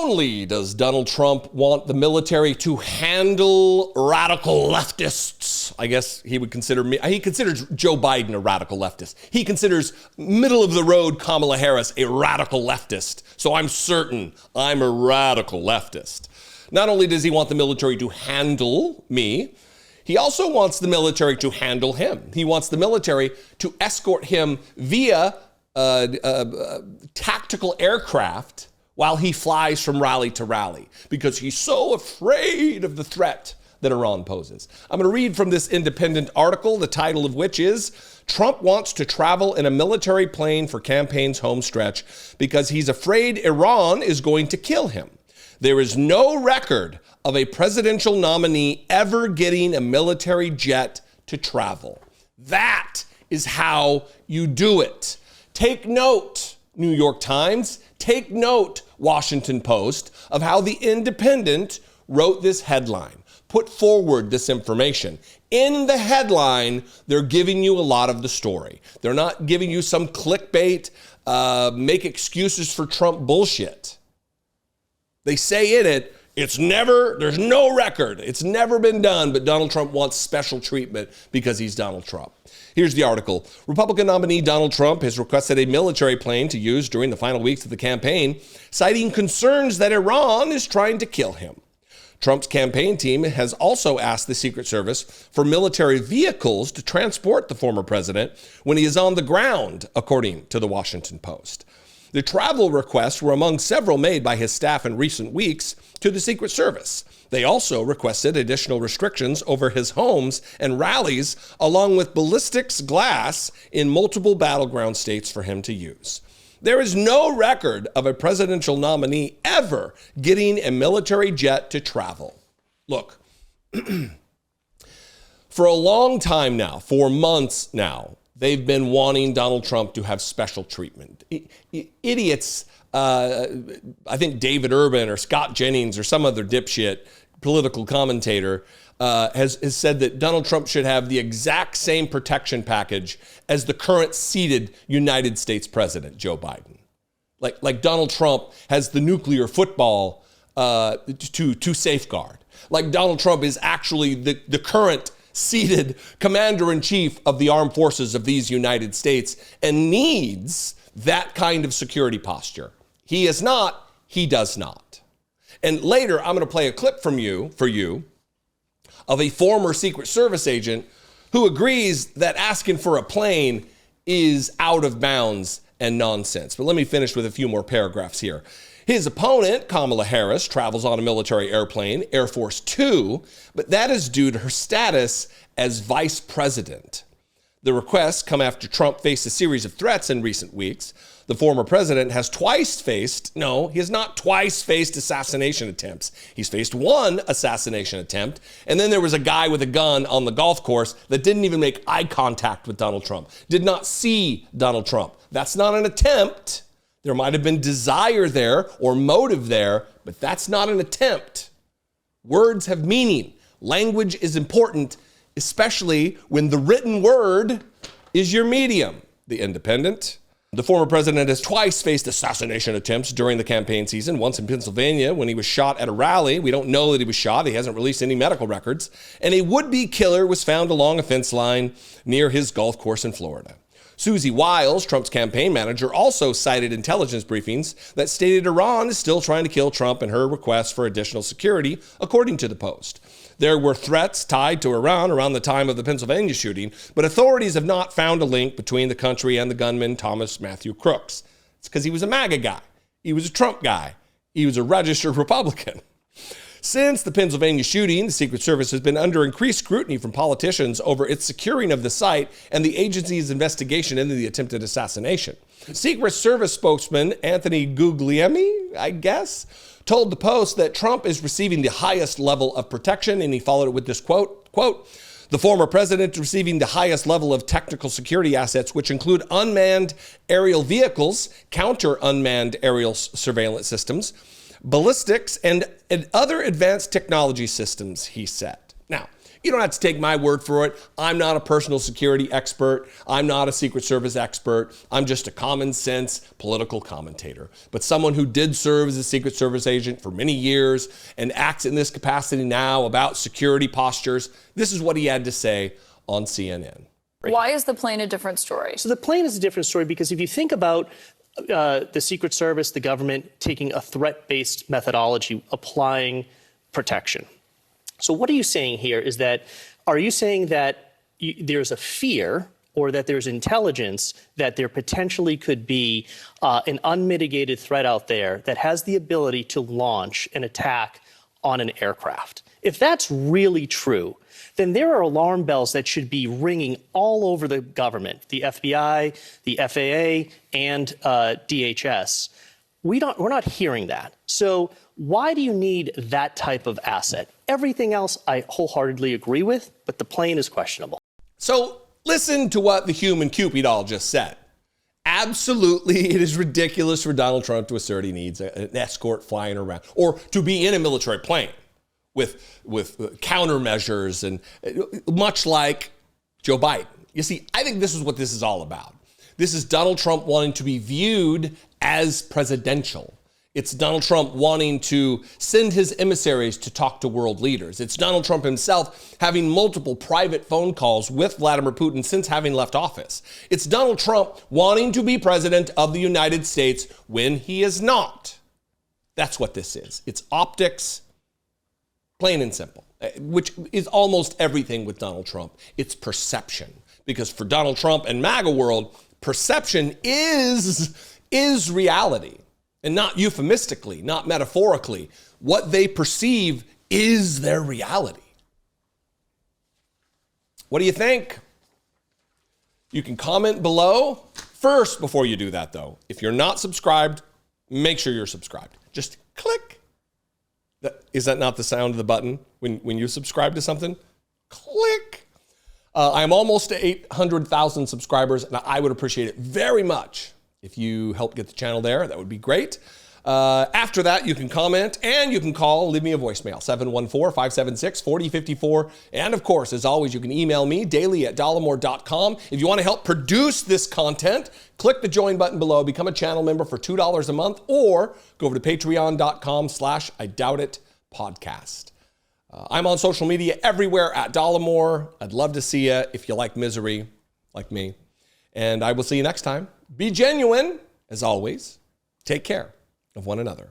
only does Donald Trump want the military to handle radical leftists, I guess he would consider me, he considers Joe Biden a radical leftist. He considers middle of the road Kamala Harris a radical leftist. So I'm certain I'm a radical leftist. Not only does he want the military to handle me, he also wants the military to handle him. He wants the military to escort him via tactical aircraft while he flies from rally to rally because he's so afraid of the threat that Iran poses. I'm going to read from this independent article, the title of which is Trump Wants to Travel in a Military Plane for Campaign's Home Stretch because he's afraid Iran is going to kill him. There is no record of a presidential nominee ever getting a military jet to travel. That is how you do it. Take note, New York Times. Take note, Washington Post, of how the Independent wrote this headline, put forward this information. In the headline, they're giving you a lot of the story. They're not giving you some clickbait, make excuses for Trump bullshit. They say in it, there's no record. It's never been done, but Donald Trump wants special treatment because he's Donald Trump. Here's the article. Republican nominee Donald Trump has requested a military plane to use during the final weeks of the campaign, citing concerns that Iran is trying to kill him. Trump's campaign team has also asked the Secret Service for military vehicles to transport the former president when he is on the ground, according to the Washington Post. The travel requests were among several made by his staff in recent weeks to the Secret Service. They also requested additional restrictions over his homes and rallies, along with ballistics glass in multiple battleground states for him to use. There is no record of a presidential nominee ever getting a military jet to travel. Look, for a long time now, for months now, they've been wanting Donald Trump to have special treatment. Idiots, I think David Urban or Scott Jennings or some other dipshit political commentator has said that Donald Trump should have the exact same protection package as the current seated United States president, Joe Biden. Like Donald Trump has the nuclear football to safeguard. Like Donald Trump is actually the current seated commander-in-chief of the armed forces of these United States and needs that kind of security posture. He is not, he does not. And later, I'm going to play a clip for you of a former Secret Service agent who agrees that asking for a plane is out of bounds and nonsense. But let me finish with a few more paragraphs here. His opponent, Kamala Harris, travels on a military airplane, Air Force Two, but that is due to her status as vice president. The requests come after Trump faced a series of threats in recent weeks. The former president has he has not twice faced assassination attempts. He's faced one assassination attempt, and then there was a guy with a gun on the golf course that didn't even make eye contact with Donald Trump, did not see Donald Trump. That's not an attempt. There might have been desire there or motive there, but that's not an attempt. Words have meaning. Language is important, especially when the written word is your medium. The Independent. The former president has twice faced assassination attempts during the campaign season, once in Pennsylvania when he was shot at a rally. We don't know that he was shot. He hasn't released any medical records. And a would-be killer was found along a fence line near his golf course in Florida. Susie Wiles, Trump's campaign manager, also cited intelligence briefings that stated Iran is still trying to kill Trump and her request for additional security, according to the Post. There were threats tied to Iran around the time of the Pennsylvania shooting, but authorities have not found a link between the country and the gunman Thomas Matthew Crooks. It's because he was a MAGA guy. He was a Trump guy. He was a registered Republican. Since the Pennsylvania shooting, the Secret Service has been under increased scrutiny from politicians over its securing of the site and the agency's investigation into the attempted assassination. Secret Service spokesman Anthony Guglielmi, told the Post that Trump is receiving the highest level of protection, and he followed it with this quote, "The former president receiving the highest level of technical security assets, which include unmanned aerial vehicles, counter-unmanned aerial surveillance systems, ballistics, and other advanced technology systems," he said. Now, You don't have to take my word for it. I'm not a personal security expert. I'm not a Secret Service expert. I'm just a common sense political commentator. But someone who did serve as a Secret Service agent for many years and acts in this capacity now about security postures, this is what he had to say on CNN. Why is the plane a different story? So the plane is a different story because if you think about the Secret Service, the government taking a threat-based methodology, applying protection. So what are you saying here is that, are you saying that there's a fear or that there's intelligence that there potentially could be an unmitigated threat out there that has the ability to launch an attack on an aircraft? If that's really true, then there are alarm bells that should be ringing all over the government, the FBI, the FAA, and DHS. We're not hearing that. So why do you need that type of asset? Everything else I wholeheartedly agree with, but the plane is questionable. So listen to what the human Cupid doll just said. Absolutely, it is ridiculous for Donald Trump to assert he needs an escort flying around or to be in a military plane with countermeasures, and much like Joe Biden. You see, I think this is what this is all about. This is Donald Trump wanting to be viewed as presidential. It's Donald Trump wanting to send his emissaries to talk to world leaders. It's Donald Trump himself having multiple private phone calls with Vladimir Putin since having left office. It's Donald Trump wanting to be president of the United States when he is not. That's what this is. It's optics. Plain and simple, which is almost everything with Donald Trump. It's perception. Because for Donald Trump and MAGA world, perception is reality. And not euphemistically, not metaphorically. What they perceive is their reality. What do you think? You can comment below. First, before you do that though, if you're not subscribed, make sure you're subscribed. Just click. Is that not the sound of the button when you subscribe to something? Click. I'm almost to 800,000 subscribers, and I would appreciate it very much if you help get the channel there. That would be great. After that, you can comment and you can call, leave me a voicemail, 714-576-4054. And of course, as always, you can email me daily@dollemore.com. If you want to help produce this content, click the join button below, become a channel member for $2 a month, or go over to patreon.com/IDoubtIt podcast. I'm on social media everywhere at Dollemore. I'd love to see you if you like misery, like me. And I will see you next time. Be genuine, as always. Take care of one another.